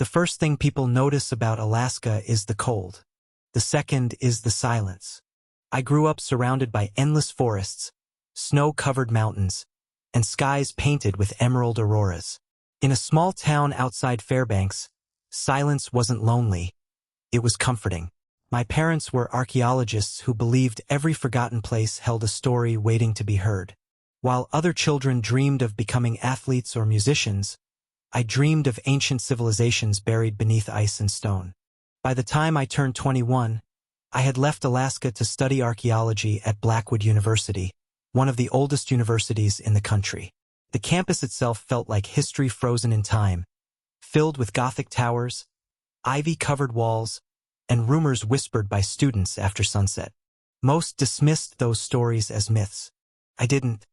first thing people notice about Alaska is the cold. The second is the silence. I grew up surrounded by endless forests, snow-covered mountains, and skies painted with emerald auroras. In a small town outside Fairbanks, silence wasn't lonely, it was comforting. My parents were archaeologists who believed every forgotten place held a story waiting to be heard. While other children dreamed of becoming athletes or musicians, I dreamed of ancient civilizations buried beneath ice and stone. By the time I turned 21, I had left Alaska to study archaeology at Blackwood University, one of the oldest universities in the country. The campus itself felt like history frozen in time, filled with Gothic towers, ivy-covered walls, and rumors whispered by students after sunset. Most dismissed those stories as myths. I didn't,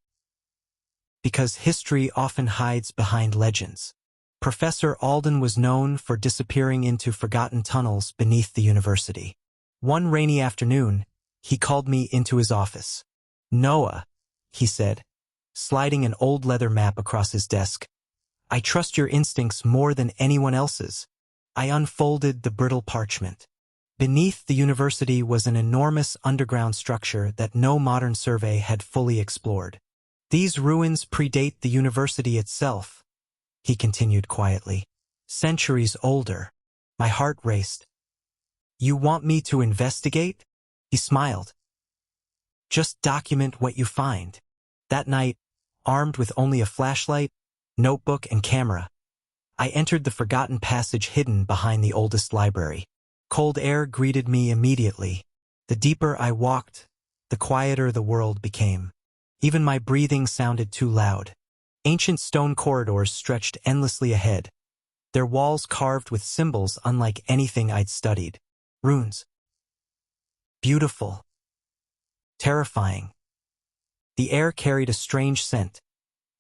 because history often hides behind legends. Professor Alden was known for disappearing into forgotten tunnels beneath the university. One rainy afternoon, he called me into his office. "Noah," he said, sliding an old leather map across his desk, "I trust your instincts more than anyone else's." I unfolded the brittle parchment. Beneath the university was an enormous underground structure that no modern survey had fully explored. "These ruins predate the university itself," he continued quietly. "Centuries older." My heart raced. "You want me to investigate?" He smiled. "Just document what you find." That night, armed with only a flashlight, notebook, and camera, I entered the forgotten passage hidden behind the oldest library. Cold air greeted me immediately. The deeper I walked, the quieter the world became. Even my breathing sounded too loud. Ancient stone corridors stretched endlessly ahead, their walls carved with symbols unlike anything I'd studied. Runes. Beautiful. Terrifying. The air carried a strange scent,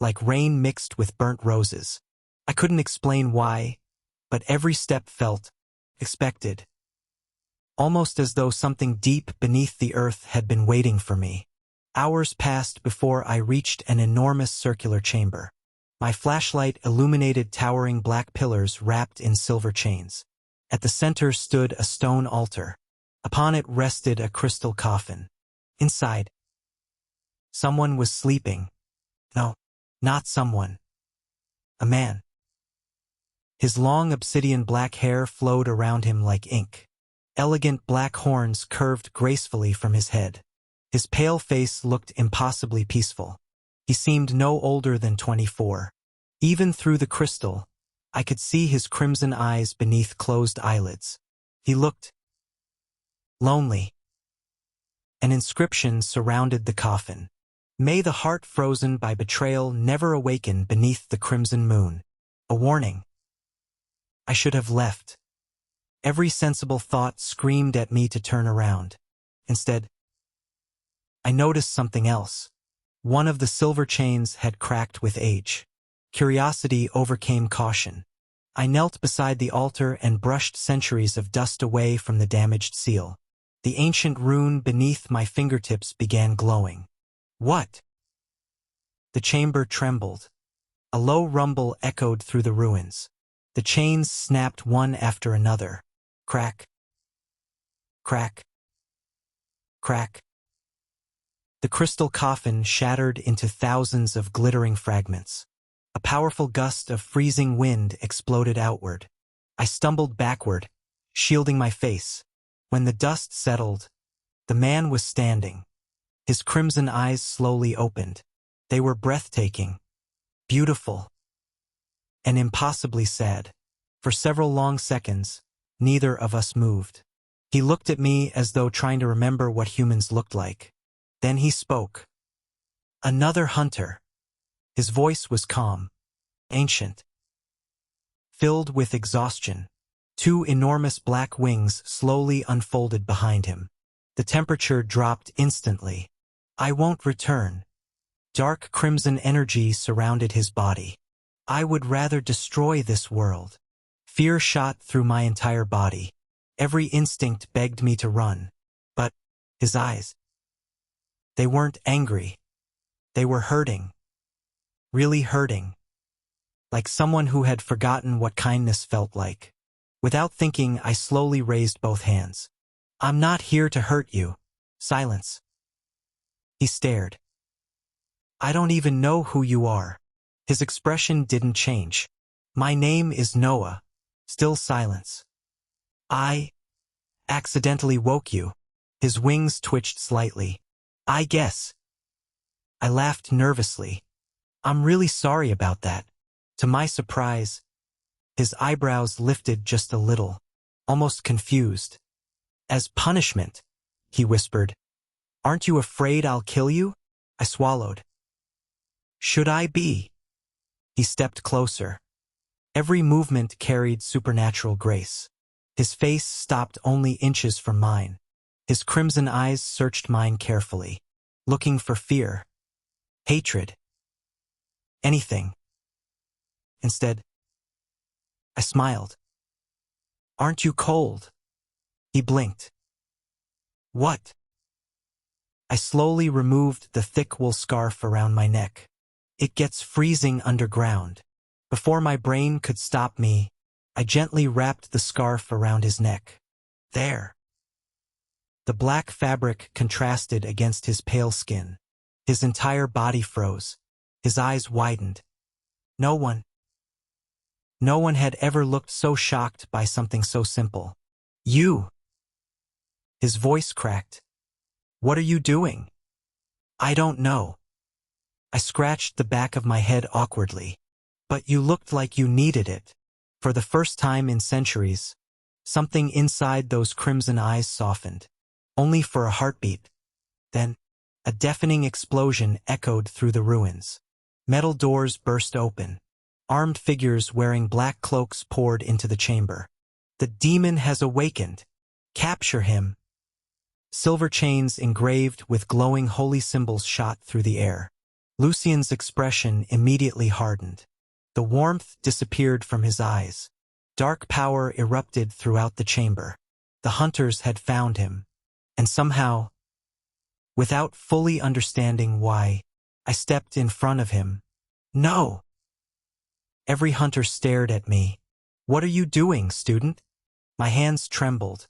like rain mixed with burnt roses. I couldn't explain why, but every step felt expected. Almost as though something deep beneath the earth had been waiting for me. Hours passed before I reached an enormous circular chamber. My flashlight illuminated towering black pillars wrapped in silver chains. At the center stood a stone altar. Upon it rested a crystal coffin. Inside, someone was sleeping. No, not someone. A man. His long obsidian black hair flowed around him like ink. Elegant black horns curved gracefully from his head. His pale face looked impossibly peaceful. He seemed no older than 24. Even through the crystal, I could see his crimson eyes beneath closed eyelids. He looked lonely. An inscription surrounded the coffin. "May the heart frozen by betrayal never awaken beneath the crimson moon." A warning. I should have left. Every sensible thought screamed at me to turn around. Instead, I noticed something else. One of the silver chains had cracked with age. Curiosity overcame caution. I knelt beside the altar and brushed centuries of dust away from the damaged seal. The ancient rune beneath my fingertips began glowing. "What?" The chamber trembled. A low rumble echoed through the ruins. The chains snapped one after another. Crack. Crack. Crack. The crystal coffin shattered into thousands of glittering fragments. A powerful gust of freezing wind exploded outward. I stumbled backward, shielding my face. When the dust settled, the man was standing. His crimson eyes slowly opened. They were breathtaking, beautiful, and impossibly sad. For several long seconds, neither of us moved. He looked at me as though trying to remember what humans looked like. Then he spoke. "Another hunter." His voice was calm, ancient, filled with exhaustion. Two enormous black wings slowly unfolded behind him. The temperature dropped instantly. "I won't return." Dark crimson energy surrounded his body. "I would rather destroy this world." Fear shot through my entire body. Every instinct begged me to run. But his eyes, they weren't angry. They were hurting. Really hurting. Like someone who had forgotten what kindness felt like. Without thinking, I slowly raised both hands. I'm not here to hurt you. Silence. He stared. I don't even know who you are. His expression didn't change. My name is Noah. Still silence. I accidentally woke you. His wings twitched slightly. I guess. I laughed nervously. I'm really sorry about that. To my surprise, his eyebrows lifted just a little, almost confused. As punishment, he whispered. Aren't you afraid I'll kill you? I swallowed. Should I be? He stepped closer. Every movement carried supernatural grace. His face stopped only inches from mine. His crimson eyes searched mine carefully, looking for fear, hatred, anything. Instead, I smiled. Aren't you cold? He blinked. What? I slowly removed the thick wool scarf around my neck. It gets freezing underground. Before my brain could stop me, I gently wrapped the scarf around his neck. There. The black fabric contrasted against his pale skin. His entire body froze. His eyes widened. No one had ever looked so shocked by something so simple. You! His voice cracked. What are you doing? I don't know. I scratched the back of my head awkwardly. But you looked like you needed it. For the first time in centuries, something inside those crimson eyes softened. Only for a heartbeat. Then, a deafening explosion echoed through the ruins. Metal doors burst open. Armed figures wearing black cloaks poured into the chamber. The demon has awakened. Capture him. Silver chains engraved with glowing holy symbols shot through the air. Lucien's expression immediately hardened. The warmth disappeared from his eyes. Dark power erupted throughout the chamber. The hunters had found him. And somehow, without fully understanding why, I stepped in front of him. No! Every hunter stared at me. What are you doing, student? My hands trembled.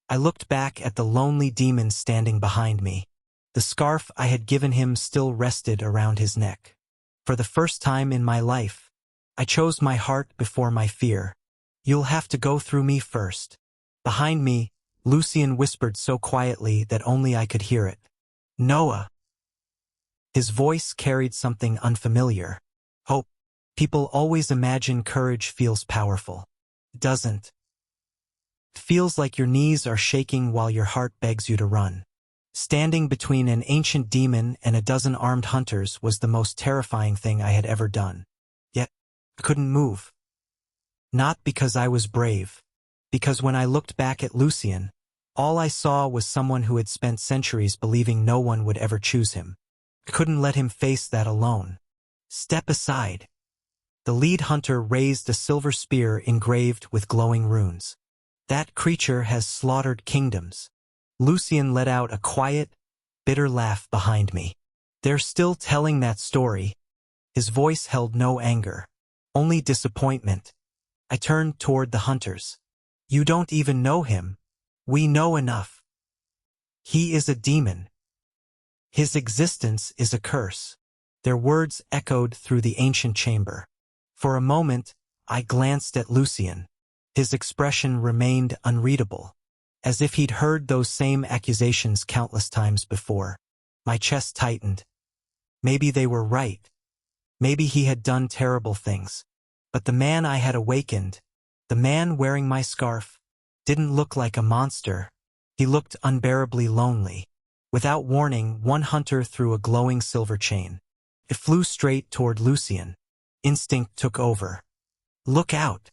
I looked back at the lonely demon standing behind me. The scarf I had given him still rested around his neck. For the first time in my life, I chose my heart before my fear. You'll have to go through me first. Behind me, Lucien whispered so quietly that only I could hear it. Noah. His voice carried something unfamiliar. Hope. People always imagine courage feels powerful. It doesn't. It feels like your knees are shaking while your heart begs you to run. Standing between an ancient demon and a dozen armed hunters was the most terrifying thing I had ever done. Yet, I couldn't move. Not because I was brave. Because when I looked back at Lucien, all I saw was someone who had spent centuries believing no one would ever choose him. I couldn't let him face that alone. Step aside. The lead hunter raised a silver spear engraved with glowing runes. That creature has slaughtered kingdoms. Lucien let out a quiet, bitter laugh behind me. They're still telling that story. His voice held no anger, only disappointment. I turned toward the hunters. You don't even know him. We know enough. He is a demon. His existence is a curse. Their words echoed through the ancient chamber. For a moment, I glanced at Lucien. His expression remained unreadable, as if he'd heard those same accusations countless times before. My chest tightened. Maybe they were right. Maybe he had done terrible things. But the man I had awakened, the man wearing my scarf, didn't look like a monster. He looked unbearably lonely. Without warning, one hunter threw a glowing silver chain. It flew straight toward Lucien. Instinct took over. Look out!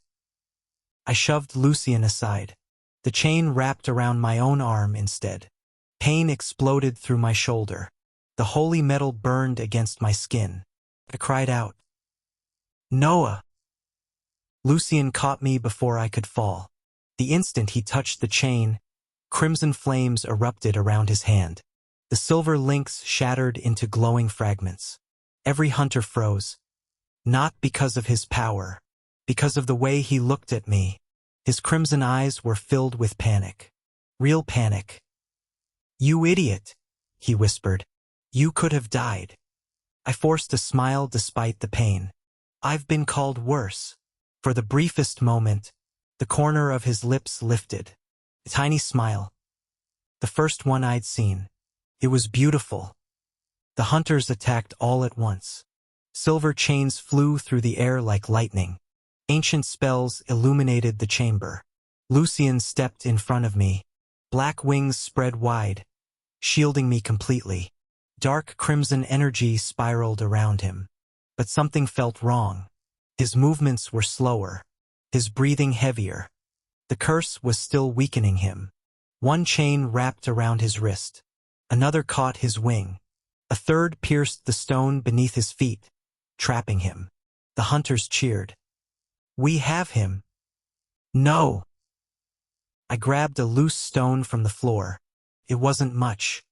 I shoved Lucien aside. The chain wrapped around my own arm instead. Pain exploded through my shoulder. The holy metal burned against my skin. I cried out. Noah! Lucien caught me before I could fall. The instant he touched the chain, crimson flames erupted around his hand. The silver links shattered into glowing fragments. Every hunter froze. Not because of his power, because of the way he looked at me. His crimson eyes were filled with panic. Real panic. "You idiot," he whispered. "You could have died." I forced a smile despite the pain. "I've been called worse." For the briefest moment, the corner of his lips lifted. A tiny smile. The first one I'd seen. It was beautiful. The hunters attacked all at once. Silver chains flew through the air like lightning. Ancient spells illuminated the chamber. Lucien stepped in front of me. Black wings spread wide, shielding me completely. Dark crimson energy spiraled around him. But something felt wrong. His movements were slower, his breathing heavier. The curse was still weakening him. One chain wrapped around his wrist. Another caught his wing. A third pierced the stone beneath his feet, trapping him. The hunters cheered. "We have him." "No." I grabbed a loose stone from the floor. It wasn't much,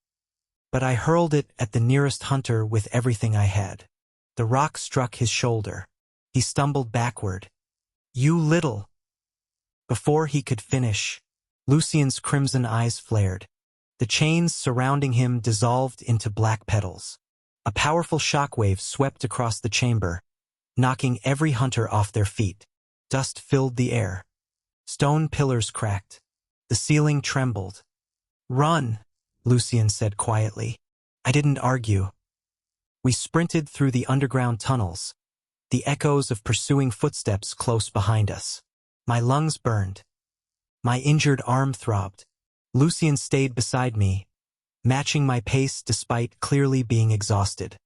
but I hurled it at the nearest hunter with everything I had. The rock struck his shoulder. He stumbled backward. "You little—" Before he could finish, Lucien's crimson eyes flared. The chains surrounding him dissolved into black petals. A powerful shockwave swept across the chamber, knocking every hunter off their feet. Dust filled the air. Stone pillars cracked. The ceiling trembled. "Run," Lucien said quietly. I didn't argue. We sprinted through the underground tunnels, the echoes of pursuing footsteps close behind us. My lungs burned. My injured arm throbbed. Lucien stayed beside me, matching my pace despite clearly being exhausted.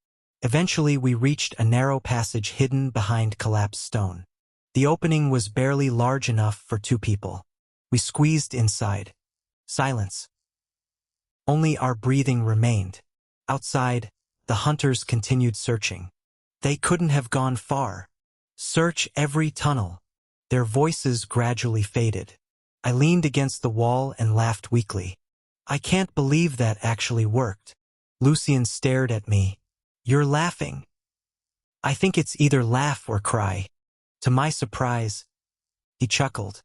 Eventually we reached a narrow passage hidden behind collapsed stone. The opening was barely large enough for 2 people. We squeezed inside. Silence. Only our breathing remained. Outside, the hunters continued searching. They couldn't have gone far. Search every tunnel. Their voices gradually faded. I leaned against the wall and laughed weakly. "I can't believe that actually worked." Lucien stared at me. "You're laughing." "I think it's either laugh or cry." To my surprise, he chuckled.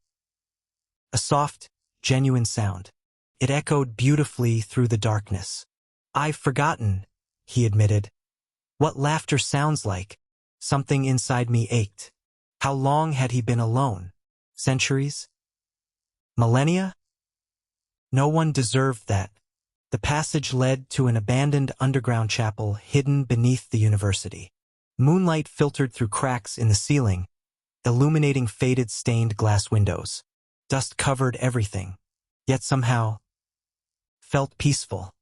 A soft, genuine sound. It echoed beautifully through the darkness. "I've forgotten," he admitted, "what laughter sounds like." Something inside me ached. How long had he been alone? Centuries? Millennia? No one deserved that. The passage led to an abandoned underground chapel hidden beneath the university. Moonlight filtered through cracks in the ceiling, illuminating faded stained glass windows. Dust covered everything, yet somehow felt peaceful.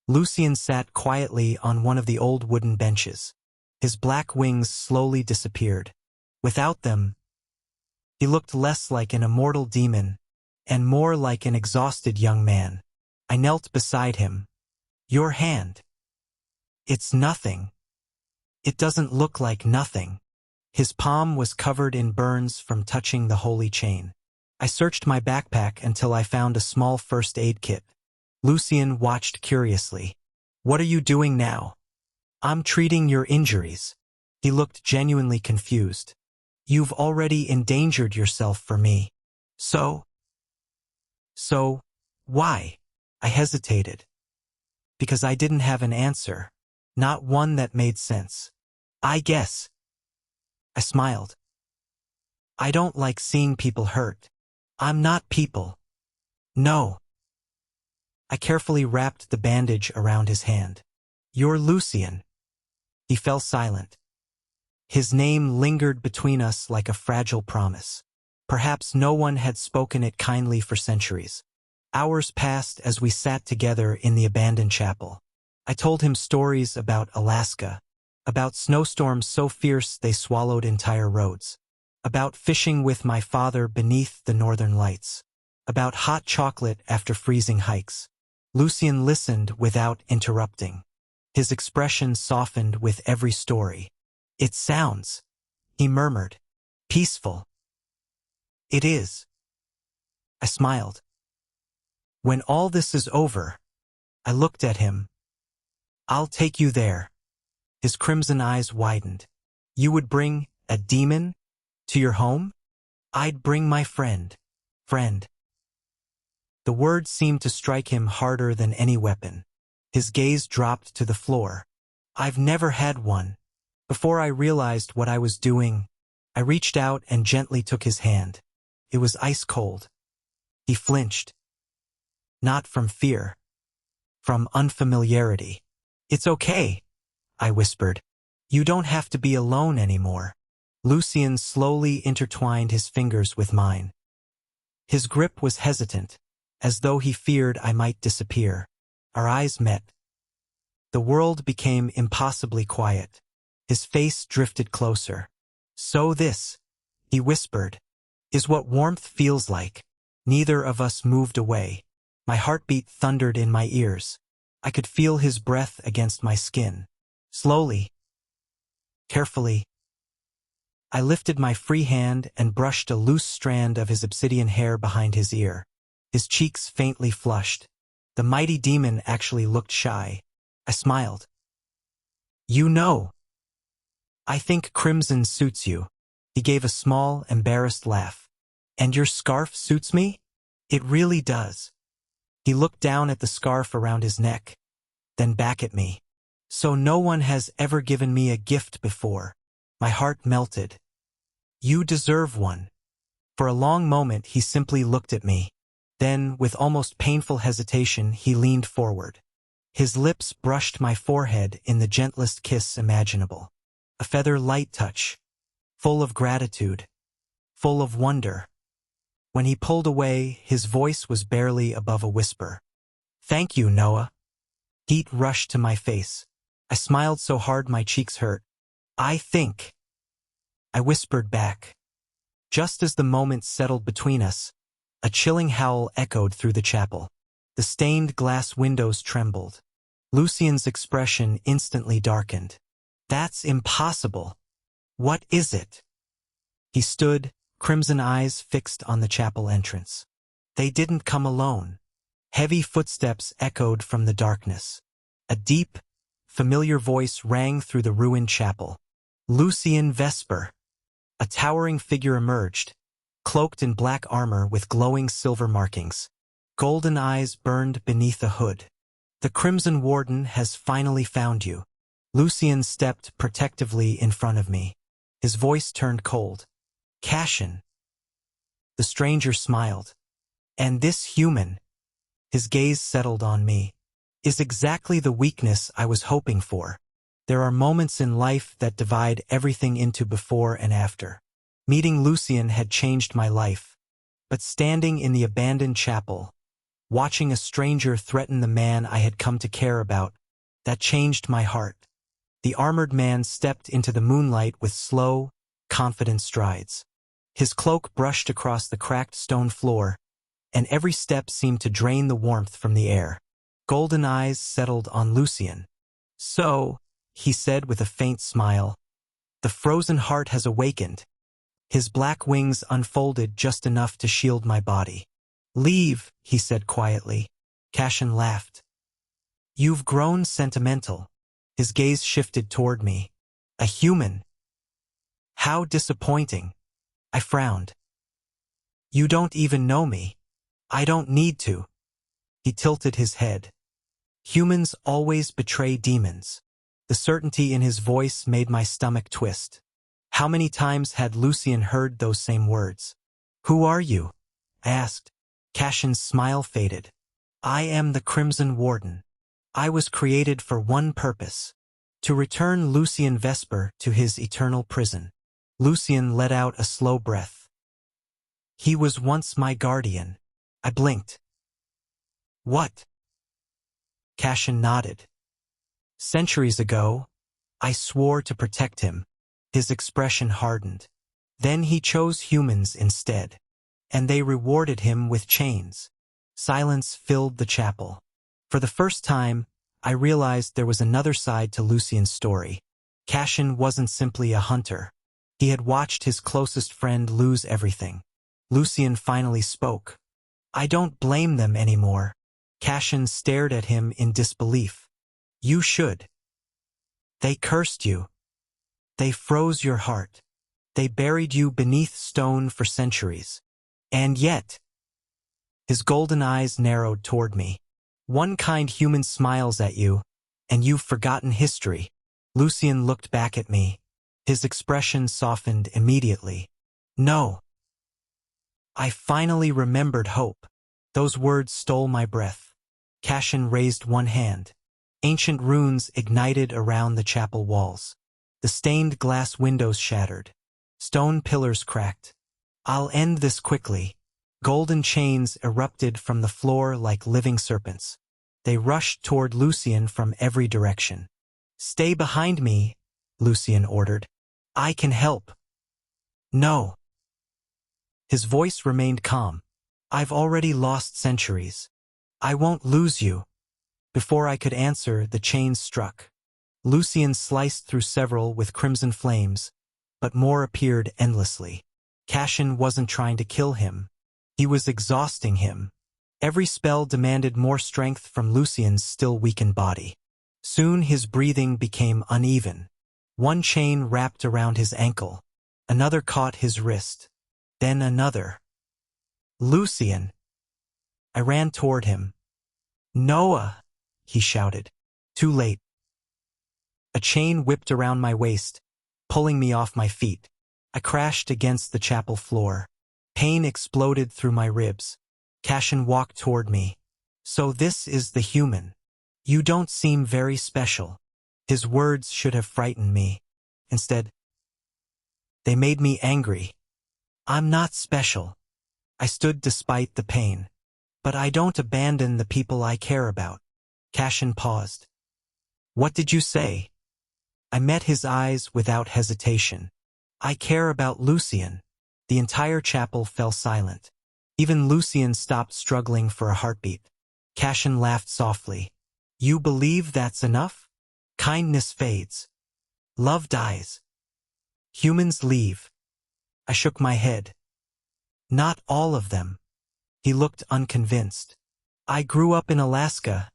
Lucien sat quietly on one of the old wooden benches. His black wings slowly disappeared. Without them, he looked less like an immortal demon and more like an exhausted young man. I knelt beside him. "Your hand. It's nothing. It doesn't look like nothing." His palm was covered in burns from touching the holy chain. I searched my backpack until I found a small first aid kit. Lucien watched curiously. "What are you doing now?" "I'm treating your injuries." He looked genuinely confused. "You've already endangered yourself for me." So, why?" I hesitated. Because I didn't have an answer. Not one that made sense. "I guess." I smiled. "I don't like seeing people hurt. I'm not people." "No." I carefully wrapped the bandage around his hand. "You're Lucien." He fell silent. His name lingered between us like a fragile promise. Perhaps no one had spoken it kindly for centuries. Hours passed as we sat together in the abandoned chapel. I told him stories about Alaska, about snowstorms so fierce they swallowed entire roads, about fishing with my father beneath the northern lights, about hot chocolate after freezing hikes. Lucien listened without interrupting. His expression softened with every story. "It sounds," he murmured, "peaceful." "It is." I smiled. "When all this is over," I looked at him, "I'll take you there." His crimson eyes widened. "You would bring a demon?" To your home? I'd bring my friend. Friend. The word seemed to strike him harder than any weapon. His gaze dropped to the floor. I've never had one. Before I realized what I was doing, I reached out and gently took his hand. It was ice cold. He flinched. Not from fear. From unfamiliarity. It's okay, I whispered. You don't have to be alone anymore. Lucien slowly intertwined his fingers with mine. His grip was hesitant, as though he feared I might disappear. Our eyes met. The world became impossibly quiet. His face drifted closer. So this, he whispered, is what warmth feels like. Neither of us moved away. My heartbeat thundered in my ears. I could feel his breath against my skin. Slowly, carefully, I lifted my free hand and brushed a loose strand of his obsidian hair behind his ear. His cheeks faintly flushed. The mighty demon actually looked shy. I smiled. You know. I think crimson suits you. He gave a small, embarrassed laugh. And your scarf suits me? It really does. He looked down at the scarf around his neck, then back at me. So no one has ever given me a gift before. My heart melted. You deserve one. For a long moment he simply looked at me. Then, with almost painful hesitation, he leaned forward. His lips brushed my forehead in the gentlest kiss imaginable. A feather-light touch, full of gratitude, full of wonder. When he pulled away, his voice was barely above a whisper. Thank you, Noah. Heat rushed to my face. I smiled so hard my cheeks hurt. I think. I whispered back. Just as the moment settled between us, a chilling howl echoed through the chapel. The stained glass windows trembled. Lucien's expression instantly darkened. That's impossible. What is it? He stood, crimson eyes fixed on the chapel entrance. They didn't come alone. Heavy footsteps echoed from the darkness. A deep, familiar voice rang through the ruined chapel. Lucien Vesper. A towering figure emerged, cloaked in black armor with glowing silver markings. Golden eyes burned beneath a hood. The Crimson Warden has finally found you. Lucien stepped protectively in front of me. His voice turned cold. Cassian. The stranger smiled. And this human, his gaze settled on me, is exactly the weakness I was hoping for. There are moments in life that divide everything into before and after. Meeting Lucien had changed my life. But standing in the abandoned chapel, watching a stranger threaten the man I had come to care about, that changed my heart. The armored man stepped into the moonlight with slow, confident strides. His cloak brushed across the cracked stone floor, and every step seemed to drain the warmth from the air. Golden eyes settled on Lucien. So, he said with a faint smile, the frozen heart has awakened. His black wings unfolded just enough to shield my body. Leave, he said quietly. Cassian laughed. You've grown sentimental. His gaze shifted toward me. A human. How disappointing. I frowned. You don't even know me. I don't need to. He tilted his head. Humans always betray demons. The certainty in his voice made my stomach twist. How many times had Lucien heard those same words? Who are you? I asked. Cassian's smile faded. I am the Crimson Warden. I was created for one purpose. To return Lucien Vesper to his eternal prison. Lucien let out a slow breath. He was once my guardian. I blinked. What? Cassian nodded. Centuries ago, I swore to protect him. His expression hardened. Then he chose humans instead, and they rewarded him with chains. Silence filled the chapel. For the first time, I realized there was another side to Lucien's story. Cassian wasn't simply a hunter. He had watched his closest friend lose everything. Lucien finally spoke. I don't blame them anymore. Cassian stared at him in disbelief. You should. They cursed you. They froze your heart. They buried you beneath stone for centuries. And yet, his golden eyes narrowed toward me. One kind human smiles at you, and you've forgotten history. Lucien looked back at me. His expression softened immediately. No. I finally remembered hope. Those words stole my breath. Cassian raised one hand. Ancient runes ignited around the chapel walls. The stained glass windows shattered. Stone pillars cracked. I'll end this quickly. Golden chains erupted from the floor like living serpents. They rushed toward Lucien from every direction. Stay behind me, Lucien ordered. I can help. No. His voice remained calm. I've already lost centuries. I won't lose you. Before I could answer, the chains struck. Lucien sliced through several with crimson flames, but more appeared endlessly. Cassian wasn't trying to kill him. He was exhausting him. Every spell demanded more strength from Lucien's still weakened body. Soon his breathing became uneven. One chain wrapped around his ankle. Another caught his wrist. Then another. Lucien! I ran toward him. Noah! He shouted. Too late. A chain whipped around my waist, pulling me off my feet. I crashed against the chapel floor. Pain exploded through my ribs. Cassian walked toward me. So this is the human. You don't seem very special. His words should have frightened me. Instead, they made me angry. I'm not special. I stood despite the pain. But I don't abandon the people I care about. Cassian paused. What did you say? I met his eyes without hesitation. I care about Lucien. The entire chapel fell silent. Even Lucien stopped struggling for a heartbeat. Cassian laughed softly. You believe that's enough? Kindness fades. Love dies. Humans leave. I shook my head. Not all of them. He looked unconvinced. I grew up in Alaska,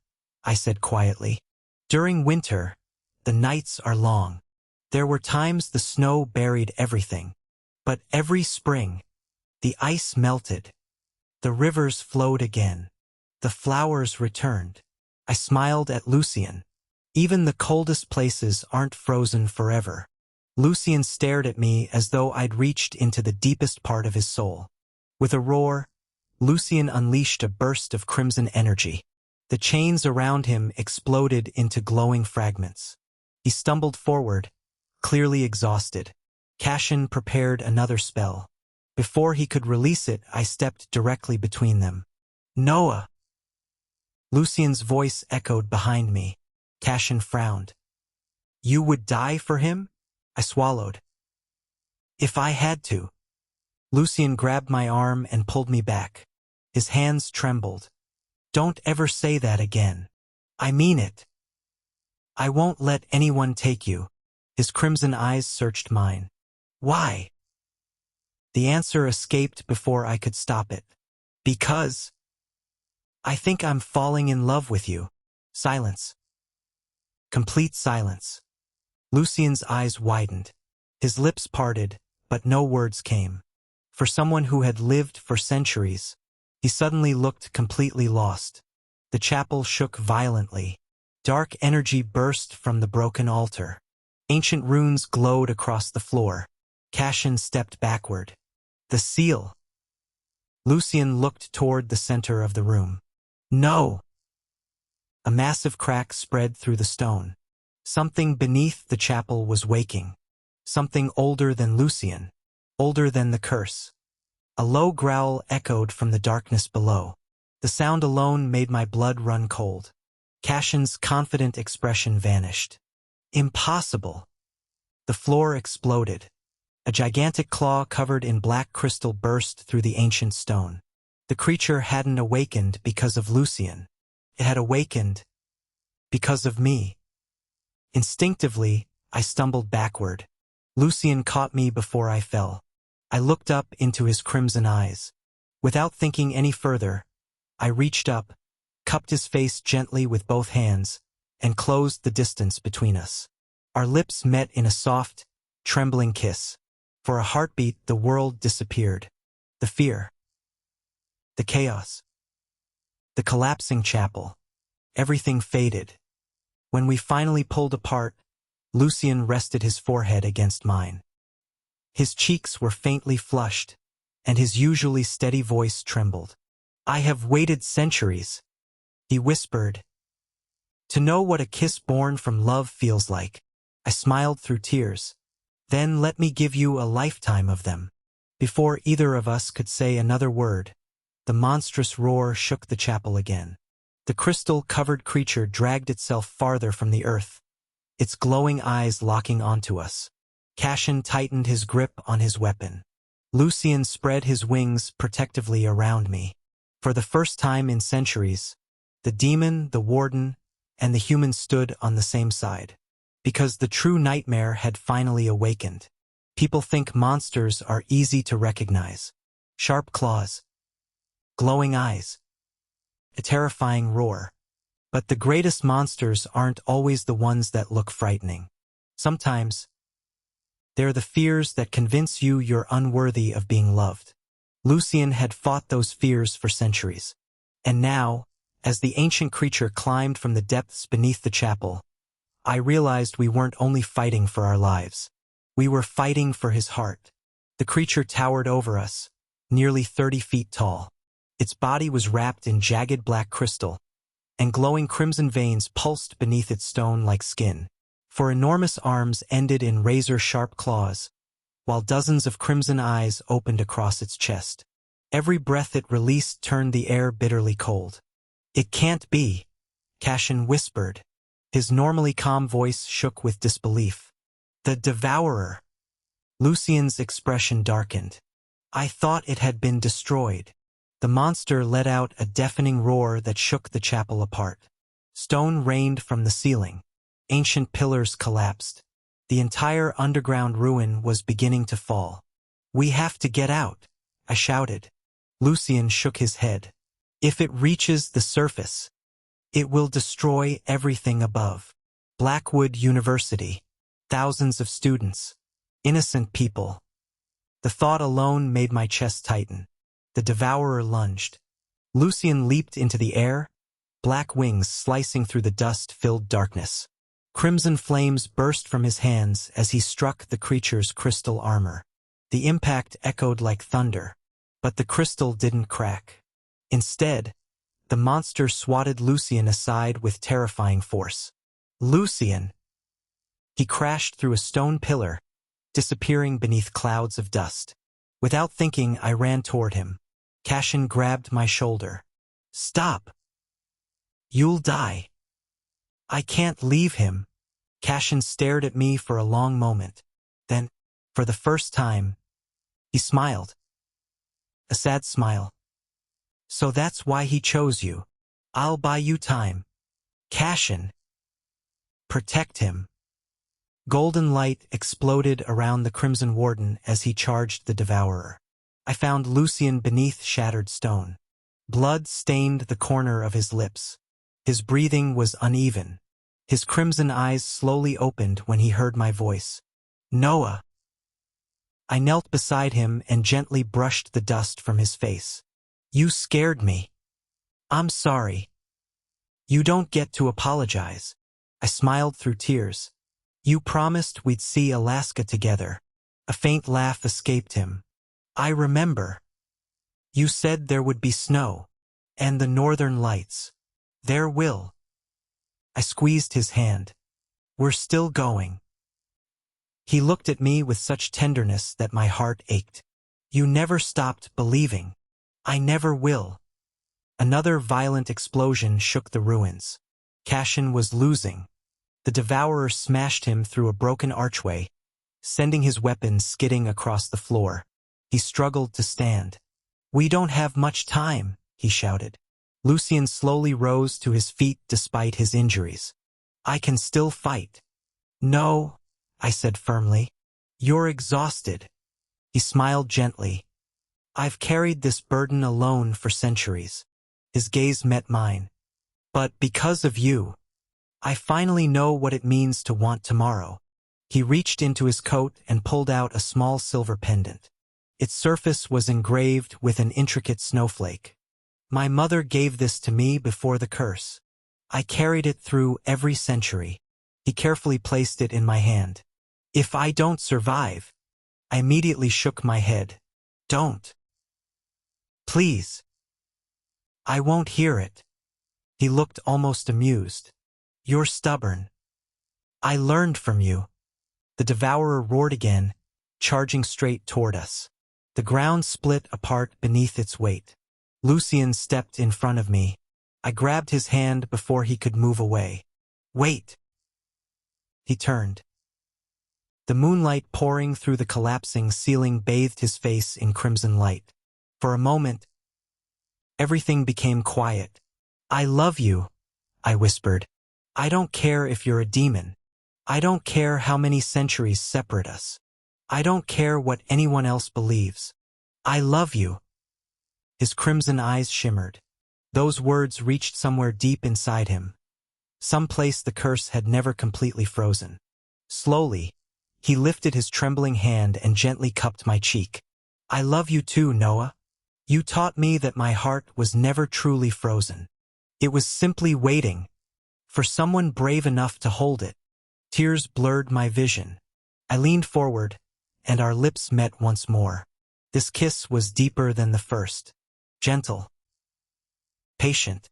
I said quietly. During winter, the nights are long. There were times the snow buried everything. But every spring, the ice melted. The rivers flowed again. The flowers returned. I smiled at Lucien. Even the coldest places aren't frozen forever. Lucien stared at me as though I'd reached into the deepest part of his soul. With a roar, Lucien unleashed a burst of crimson energy. The chains around him exploded into glowing fragments. He stumbled forward, clearly exhausted. Cassian prepared another spell. Before he could release it, I stepped directly between them. Noah! Lucien's voice echoed behind me. Cassian frowned. You would die for him? I swallowed. If I had to. Lucien grabbed my arm and pulled me back. His hands trembled. Don't ever say that again. I mean it. I won't let anyone take you. His crimson eyes searched mine. Why? The answer escaped before I could stop it. Because I think I'm falling in love with you. Silence. Complete silence. Lucien's eyes widened. His lips parted, but no words came. For someone who had lived for centuries, he suddenly looked completely lost. The chapel shook violently. Dark energy burst from the broken altar. Ancient runes glowed across the floor. Cassian stepped backward. The seal. Lucien looked toward the center of the room. No! A massive crack spread through the stone. Something beneath the chapel was waking. Something older than Lucien. Older than the curse. A low growl echoed from the darkness below. The sound alone made my blood run cold. Cassian's confident expression vanished. Impossible! The floor exploded. A gigantic claw covered in black crystal burst through the ancient stone. The creature hadn't awakened because of Lucien. It had awakened because of me. Instinctively, I stumbled backward. Lucien caught me before I fell. I looked up into his crimson eyes. Without thinking any further, I reached up, cupped his face gently with both hands, and closed the distance between us. Our lips met in a soft, trembling kiss. For a heartbeat, the world disappeared. The fear. The chaos. The collapsing chapel. Everything faded. When we finally pulled apart, Lucien rested his forehead against mine. His cheeks were faintly flushed, and his usually steady voice trembled. "I have waited centuries," he whispered, "to know what a kiss born from love feels like." I smiled through tears. "Then let me give you a lifetime of them." Before either of us could say another word, the monstrous roar shook the chapel again. The crystal-covered creature dragged itself farther from the earth, its glowing eyes locking onto us. Cassian tightened his grip on his weapon. Lucien spread his wings protectively around me. For the first time in centuries, the demon, the warden, and the human stood on the same side. Because the true nightmare had finally awakened. People think monsters are easy to recognize. Sharp claws, glowing eyes, a terrifying roar. But the greatest monsters aren't always the ones that look frightening. Sometimes, they're the fears that convince you you're unworthy of being loved. Lucien had fought those fears for centuries. And now, as the ancient creature climbed from the depths beneath the chapel, I realized we weren't only fighting for our lives. We were fighting for his heart. The creature towered over us, nearly 30 feet tall. Its body was wrapped in jagged black crystal, and glowing crimson veins pulsed beneath its stone-like skin. For enormous arms ended in razor-sharp claws, while dozens of crimson eyes opened across its chest. Every breath it released turned the air bitterly cold. "It can't be," Cassian whispered. His normally calm voice shook with disbelief. "The Devourer." Lucien's expression darkened. "I thought it had been destroyed." The monster let out a deafening roar that shook the chapel apart. Stone rained from the ceiling. Ancient pillars collapsed. The entire underground ruin was beginning to fall. "We have to get out," I shouted. Lucien shook his head. "If it reaches the surface, it will destroy everything above." Blackwood University. Thousands of students. Innocent people. The thought alone made my chest tighten. The Devourer lunged. Lucien leaped into the air, black wings slicing through the dust-filled darkness. Crimson flames burst from his hands as he struck the creature's crystal armor. The impact echoed like thunder, but the crystal didn't crack. Instead, the monster swatted Lucien aside with terrifying force. "Lucien!" He crashed through a stone pillar, disappearing beneath clouds of dust. Without thinking, I ran toward him. Cassian grabbed my shoulder. "Stop! You'll die." "I can't leave him." Cassian stared at me for a long moment. Then, for the first time, he smiled. A sad smile. "So that's why he chose you. I'll buy you time." "Cassian! Protect him." Golden light exploded around the Crimson Warden as he charged the Devourer. I found Lucien beneath shattered stone. Blood stained the corner of his lips. His breathing was uneven. His crimson eyes slowly opened when he heard my voice. "Noah." I knelt beside him and gently brushed the dust from his face. "You scared me." "I'm sorry." "You don't get to apologize." I smiled through tears. "You promised we'd see Alaska together." A faint laugh escaped him. "I remember. You said there would be snow. And the northern lights. There will." I squeezed his hand. "We're still going." He looked at me with such tenderness that my heart ached. "You never stopped believing." "I never will." Another violent explosion shook the ruins. Cassian was losing. The Devourer smashed him through a broken archway, sending his weapon skidding across the floor. He struggled to stand. "We don't have much time," he shouted. Lucien slowly rose to his feet despite his injuries. "I can still fight." "No," I said firmly. "You're exhausted." He smiled gently. "I've carried this burden alone for centuries." His gaze met mine. "But because of you, I finally know what it means to want tomorrow." He reached into his coat and pulled out a small silver pendant. Its surface was engraved with an intricate snowflake. My mother gave this to me before the curse. I carried it through every century. He carefully placed it in my hand. If I don't survive, I immediately shook my head. Don't. Please. I won't hear it. He looked almost amused. You're stubborn. I learned from you. The Devourer roared again, charging straight toward us. The ground split apart beneath its weight. Lucien stepped in front of me. I grabbed his hand before he could move away. Wait. He turned. The moonlight pouring through the collapsing ceiling bathed his face in crimson light. For a moment, everything became quiet. I love you, I whispered. I don't care if you're a demon. I don't care how many centuries separate us. I don't care what anyone else believes. I love you. His crimson eyes shimmered. Those words reached somewhere deep inside him. Some place the curse had never completely frozen. Slowly, he lifted his trembling hand and gently cupped my cheek. I love you too, Noah. You taught me that my heart was never truly frozen. It was simply waiting for someone brave enough to hold it. Tears blurred my vision. I leaned forward, and our lips met once more. This kiss was deeper than the first. Gentle. Patient.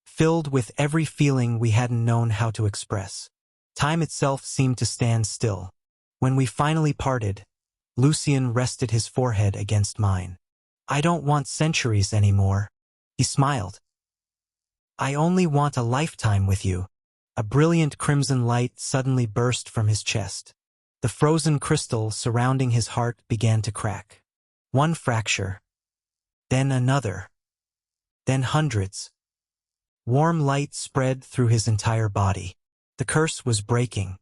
Filled with every feeling we hadn't known how to express. Time itself seemed to stand still. When we finally parted, Lucien rested his forehead against mine. I don't want centuries anymore. He smiled. I only want a lifetime with you. A brilliant crimson light suddenly burst from his chest. The frozen crystal surrounding his heart began to crack. One fracture. Then another. Then hundreds. Warm light spread through his entire body. The curse was breaking.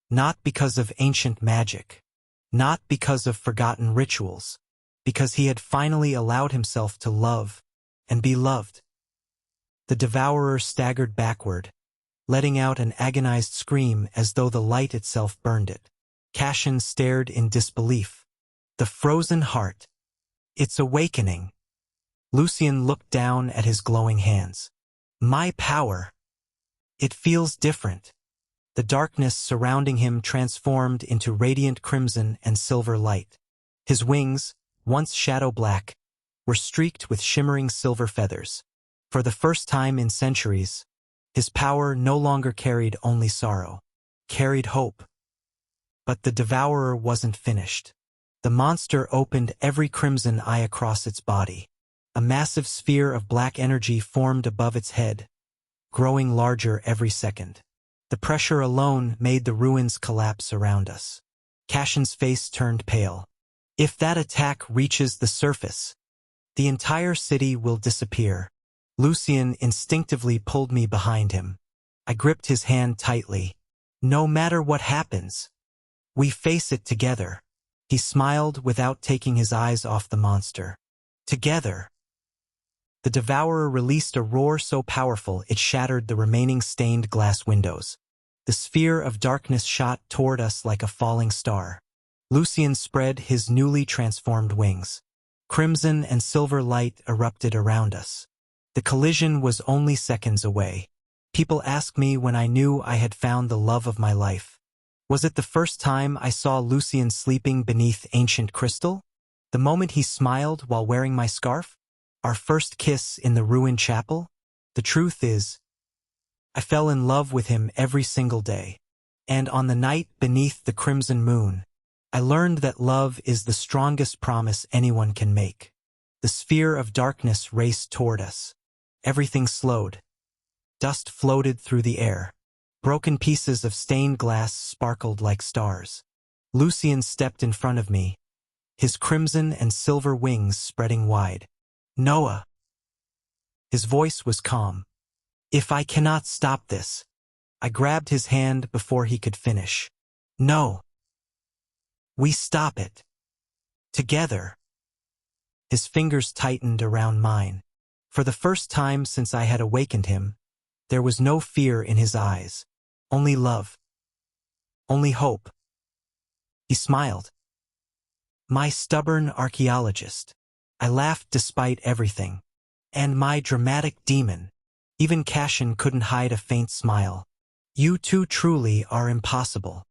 Not because of ancient magic. Not because of forgotten rituals. Because he had finally allowed himself to love and be loved. The Devourer staggered backward, letting out an agonized scream as though the light itself burned it. Cassian stared in disbelief. The frozen heart. It's awakening. Lucien looked down at his glowing hands. My power. It feels different. The darkness surrounding him transformed into radiant crimson and silver light. His wings, once shadow black, were streaked with shimmering silver feathers. For the first time in centuries, his power no longer carried only sorrow, carried hope. But the Devourer wasn't finished. The monster opened every crimson eye across its body. A massive sphere of black energy formed above its head, growing larger every second. The pressure alone made the ruins collapse around us. Cassian's face turned pale. If that attack reaches the surface, the entire city will disappear. Lucien instinctively pulled me behind him. I gripped his hand tightly. No matter what happens, we face it together. He smiled without taking his eyes off the monster. Together. The Devourer released a roar so powerful it shattered the remaining stained glass windows. The sphere of darkness shot toward us like a falling star. Lucien spread his newly transformed wings. Crimson and silver light erupted around us. The collision was only seconds away. People asked me when I knew I had found the love of my life. Was it the first time I saw Lucien sleeping beneath ancient crystal? The moment he smiled while wearing my scarf? Our first kiss in the ruined chapel? The truth is, I fell in love with him every single day. And on the night beneath the crimson moon, I learned that love is the strongest promise anyone can make. The sphere of darkness raced toward us. Everything slowed. Dust floated through the air. Broken pieces of stained glass sparkled like stars. Lucien stepped in front of me, his crimson and silver wings spreading wide. Noah. His voice was calm. If I cannot stop this. I grabbed his hand before he could finish. No. We stop it. Together. His fingers tightened around mine. For the first time since I had awakened him, there was no fear in his eyes, only love. Only hope. He smiled. My stubborn archaeologist. I laughed despite everything. And my dramatic demon. Even Cassian couldn't hide a faint smile. You two truly are impossible.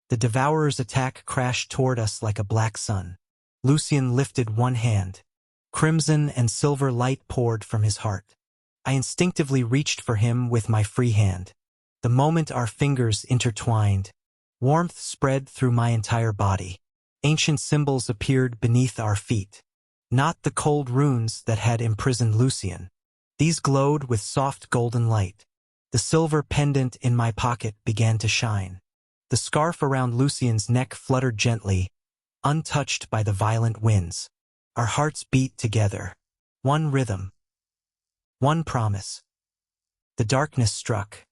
The Devourer's attack crashed toward us like a black sun. Lucien lifted one hand. Crimson and silver light poured from his heart. I instinctively reached for him with my free hand. The moment our fingers intertwined, warmth spread through my entire body. Ancient symbols appeared beneath our feet. Not the cold runes that had imprisoned Lucien. These glowed with soft golden light. The silver pendant in my pocket began to shine. The scarf around Lucien's neck fluttered gently, untouched by the violent winds. Our hearts beat together. One rhythm. One promise. The darkness struck.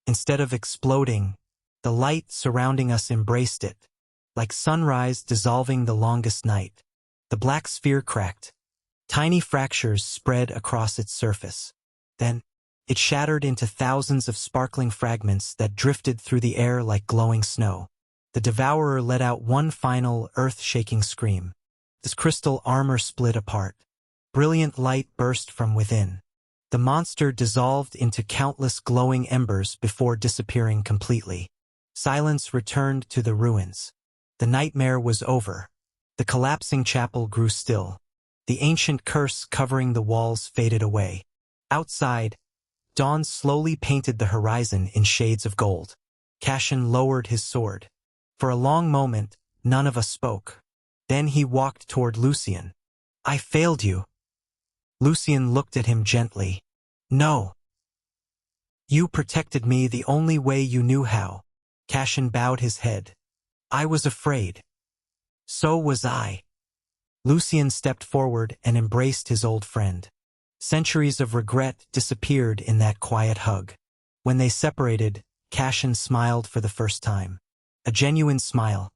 Instead of exploding, the light surrounding us embraced it. Like sunrise dissolving the longest night. The black sphere cracked. Tiny fractures spread across its surface. Then, it shattered into thousands of sparkling fragments that drifted through the air like glowing snow. The Devourer let out one final, earth-shaking scream. This crystal armor split apart. Brilliant light burst from within. The monster dissolved into countless glowing embers before disappearing completely. Silence returned to the ruins. The nightmare was over. The collapsing chapel grew still. The ancient curse covering the walls faded away. Outside, dawn slowly painted the horizon in shades of gold. Cassian lowered his sword. For a long moment, none of us spoke. Then he walked toward Lucien. I failed you. Lucien looked at him gently. No. You protected me the only way you knew how. Cassian bowed his head. I was afraid. So was I. Lucien stepped forward and embraced his old friend. Centuries of regret disappeared in that quiet hug. When they separated, Cassian smiled for the first time. A genuine smile.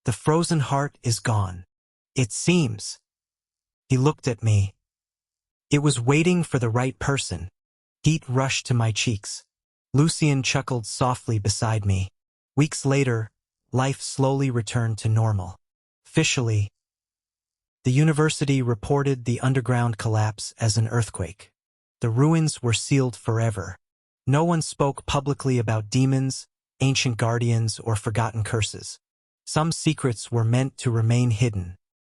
The frozen heart is gone. It seems. He looked at me. It was waiting for the right person. Heat rushed to my cheeks. Lucien chuckled softly beside me. Weeks later, life slowly returned to normal. Officially, the university reported the underground collapse as an earthquake. The ruins were sealed forever. No one spoke publicly about demons, ancient guardians, or forgotten curses. Some secrets were meant to remain hidden.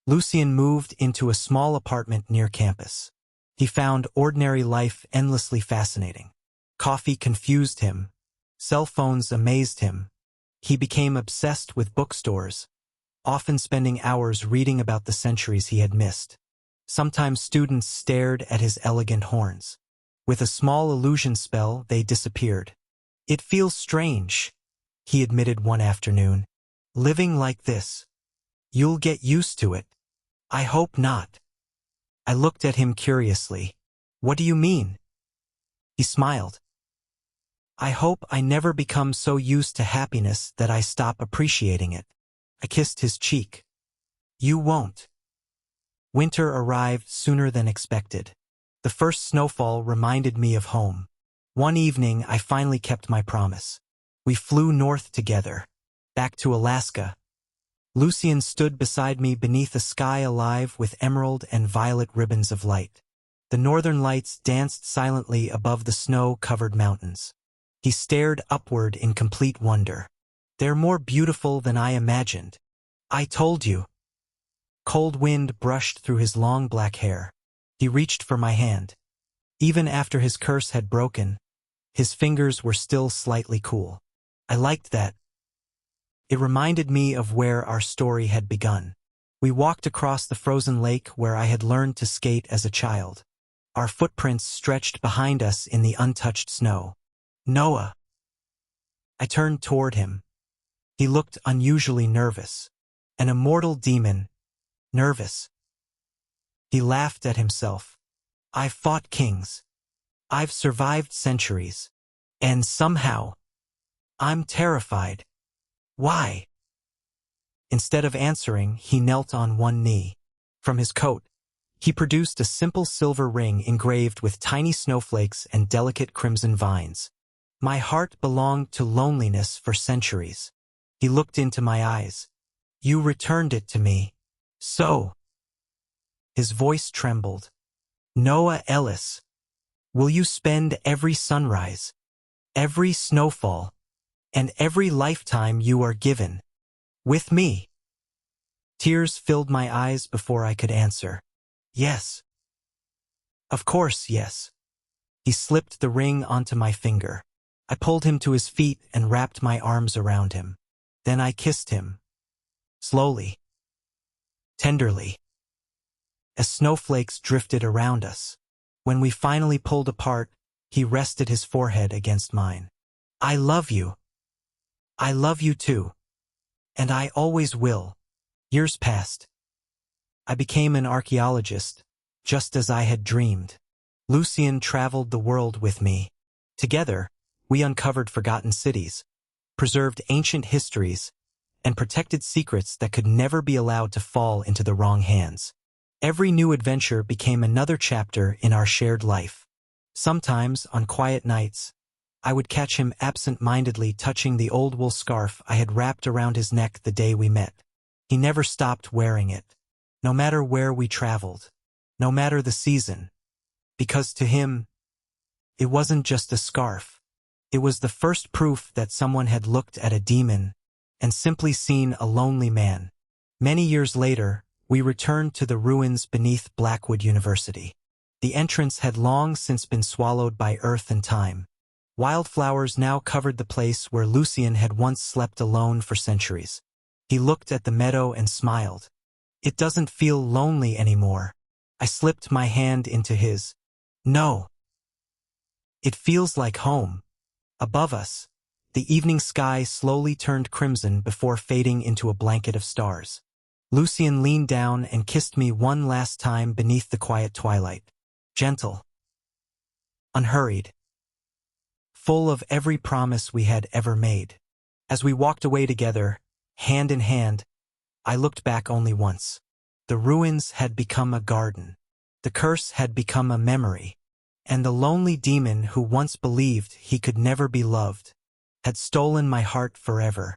Lucien moved into a small apartment near campus. He found ordinary life endlessly fascinating. Coffee confused him. Cell phones amazed him. He became obsessed with bookstores, often spending hours reading about the centuries he had missed. Sometimes students stared at his elegant horns. With a small illusion spell, they disappeared. It feels strange, he admitted one afternoon. Living like this. You'll get used to it. I hope not. I looked at him curiously. What do you mean? He smiled. I hope I never become so used to happiness that I stop appreciating it. I kissed his cheek. You won't. Winter arrived sooner than expected. The first snowfall reminded me of home. One evening, I finally kept my promise. We flew north together, back to Alaska. Lucien stood beside me beneath a sky alive with emerald and violet ribbons of light. The northern lights danced silently above the snow-covered mountains. He stared upward in complete wonder. They're more beautiful than I imagined. I told you. Cold wind brushed through his long black hair. He reached for my hand. Even after his curse had broken, his fingers were still slightly cool. I liked that. It reminded me of where our story had begun. We walked across the frozen lake where I had learned to skate as a child. Our footprints stretched behind us in the untouched snow. Noah. I turned toward him. He looked unusually nervous. An immortal demon. Nervous. He laughed at himself. I've fought kings. I've survived centuries. And somehow, I'm terrified. Why? Instead of answering, he knelt on one knee. From his coat, he produced a simple silver ring engraved with tiny snowflakes and delicate crimson vines. My heart belonged to loneliness for centuries. He looked into my eyes. You returned it to me. So. His voice trembled. Noah Ellis, will you spend every sunrise, every snowfall, and every lifetime you are given with me? Tears filled my eyes before I could answer. Yes. Of course, yes. He slipped the ring onto my finger. I pulled him to his feet and wrapped my arms around him. Then I kissed him. Slowly. Tenderly. As snowflakes drifted around us. When we finally pulled apart, he rested his forehead against mine. I love you. I love you too. And I always will. Years passed. I became an archaeologist, just as I had dreamed. Lucien traveled the world with me. Together, we uncovered forgotten cities, preserved ancient histories, and protected secrets that could never be allowed to fall into the wrong hands. Every new adventure became another chapter in our shared life. Sometimes, on quiet nights, I would catch him absent-mindedly touching the old wool scarf I had wrapped around his neck the day we met. He never stopped wearing it, no matter where we traveled, no matter the season, because to him, it wasn't just a scarf. It was the first proof that someone had looked at a demon and simply seen a lonely man. Many years later, we returned to the ruins beneath Blackwood University. The entrance had long since been swallowed by earth and time. Wildflowers now covered the place where Lucien had once slept alone for centuries. He looked at the meadow and smiled. It doesn't feel lonely anymore. I slipped my hand into his. No. It feels like home. Above us, the evening sky slowly turned crimson before fading into a blanket of stars. Lucien leaned down and kissed me one last time beneath the quiet twilight. Gentle. Unhurried. Full of every promise we had ever made. As we walked away together, hand in hand, I looked back only once. The ruins had become a garden. The curse had become a memory. And the lonely demon who once believed he could never be loved had stolen my heart forever.